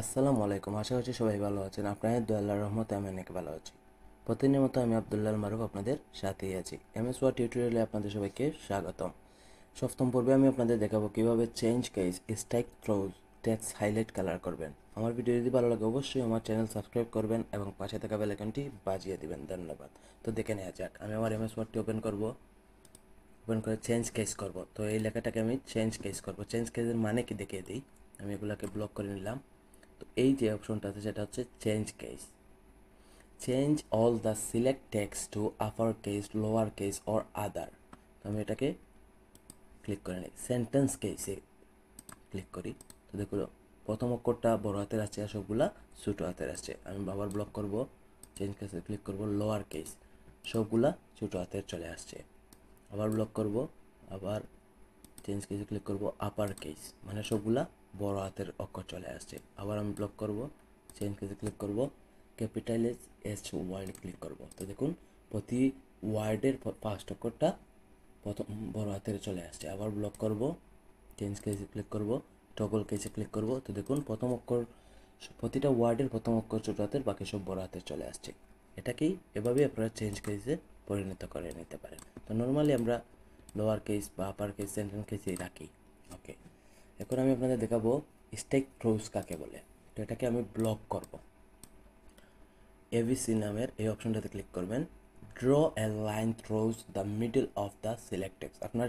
আসসালামু আলাইকুম। আশা করছি সবাই ভালো আছেন। আপনাদের দোয়া আল্লাহর রহমতে আমি অনেক ভালো আছি। প্রতিদিনের মতো আমি আব্দুল্লাহ মারুফ আপনাদের সাথেই আছি। এমএস ওয়ার্ড টিউটোরিয়ালে আপনাদের সবাইকে স্বাগতম। সপ্তম পর্বে আমি আপনাদের দেখাবো কিভাবে change case, strike throws, text highlight colour করবেন। আমার ভিডিও যদি ভালো লাগে অবশ্যই আমার চ্যানেল সাবস্ক্রাইব করবেন এবং পাশে থাকা বেল আইকনটি বাজিয়ে দিবেন। ধন্যবাদ। তো দেখে নেওয়া যাক। আমি আমার এমএস ওয়ার্ডটি ওপেন করব। ওপেন করে চেঞ্জ কেস করব। তো এই লেখাটাকে আমি চেঞ্জ কেস করব। চেঞ্জ কেসের মানে কি দেখিয়ে দিই। আমি এগুলোকে ব্লক করে নিলাম। তো এই যে অপশনটা আছে সেটা হচ্ছে change case. Change all the select text to upper case, lower case or other. তো আমি এটাকে ক্লিক করে নিই। সেন্টেন্স কেসে ক্লিক করি। তো দেখো প্রথম অক্ষরটা বড় হাতের আসছে আর সবগুলা ছোটো হাতের আসছে। আমি আবার ব্লক করব। চেঞ্জ কেসে ক্লিক করব, লোয়ার কেস সবগুলা ছোটো হাতের চলে আসছে। আবার ব্লক করব। আবার চেঞ্জ কেসে ক্লিক করব, আপার কেস মানে সবগুলা বড় হাতের অক্ষর চলে আসছে। আবার আমি ব্লক করব। চেঞ্জ কেসে ক্লিক করব, ক্যাপিটাল এস ওয়ার্ড ক্লিক করব। তো দেখুন প্রতি ওয়ার্ডের ফার্স্ট অক্ষরটা প্রথম বড় হাতের চলে আসছে। আবার ব্লক করব। চেঞ্জ কেসে ক্লিক করব, টগল কেসে ক্লিক করব। তো দেখুন প্রথম অক্ষর প্রতিটা ওয়ার্ডের প্রথম অক্ষর ছোট হাতের, বাকি সব বড় হাতের চলে আসছে। এটাকেই এভাবেই আপনারা চেঞ্জ কেসে পরিণত করে নিতে পারেন। তো নর্মালি আমরা লোয়ার কেস বা আপার কেস, সেন্টেন্স কেসেই রাখি। ওকে, এখন আমি আপনাদের দেখাবো স্ট্রাইক থ্রোজ কাকে বলে। তো এটাকে আমি ব্লক করব। এবিসি নামের এই অপশনটাতে ক্লিক করবেন। Draw A line throws the middle of the select text. আপনার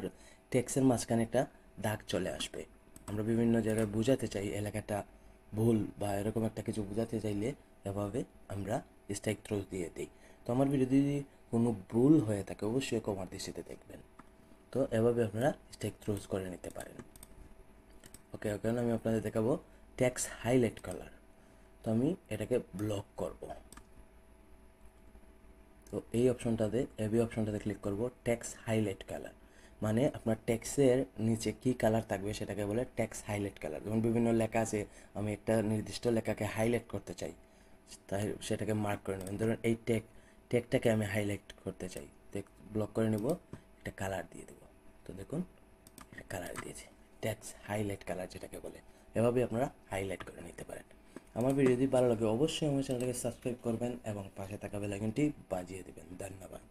টেক্সের মাঝখানে একটা দাগ চলে আসবে। আমরা বিভিন্ন জায়গায় বোঝাতে চাই এলাকাটা ভুল বা এরকম একটা কিছু বোঝাতে চাইলে এভাবে আমরা স্ট্রাইক থ্রোজ দিয়ে দিই। তো আমার ভিডিও যদি কোনো ভুল হয়ে থাকে অবশ্যই কমার দৃষ্টিতে দেখবেন। তো এভাবে আপনারা স্ট্রাইক থ্রোজ করে নিতে পারেন। ওকে, ওখানে আমি আপনাদের দেখাবো টেক্সট হাইলাইট কালার। তো আমি এটাকে ব্লক করব। তো এই অপশনটাতে এবি অপশনটাতে ক্লিক করব, টেক্সট হাইলাইট কালার মানে আপনার টেক্সের নিচে কি কালার থাকবে সেটাকে বলে টেক্সট হাইলাইট কালার। যেমন বিভিন্ন লেখা আছে, আমি একটা নির্দিষ্ট লেখাকে হাইলাইট করতে চাই, তাই সেটাকে মার্ক করে নেবেন। ধরুন এই টেকটাকে আমি হাইলাইট করতে চাই, ব্লক করে নেব, একটা কালার দিয়ে দেবো। তো দেখুন একটা কালার দিয়েছি, টেক্সট হাইলাইট কালার যেটাকে বলে। এভাবে আপনারা হাইলাইট করে নিতে পারেন। আমার ভিডিও যদি ভালো লাগে অবশ্যই আমার চ্যানেলটাকে সাবস্ক্রাইব করবেন এবং পাশে থাকা বেল আইকনটি বাজিয়ে দেবেন। ধন্যবাদ।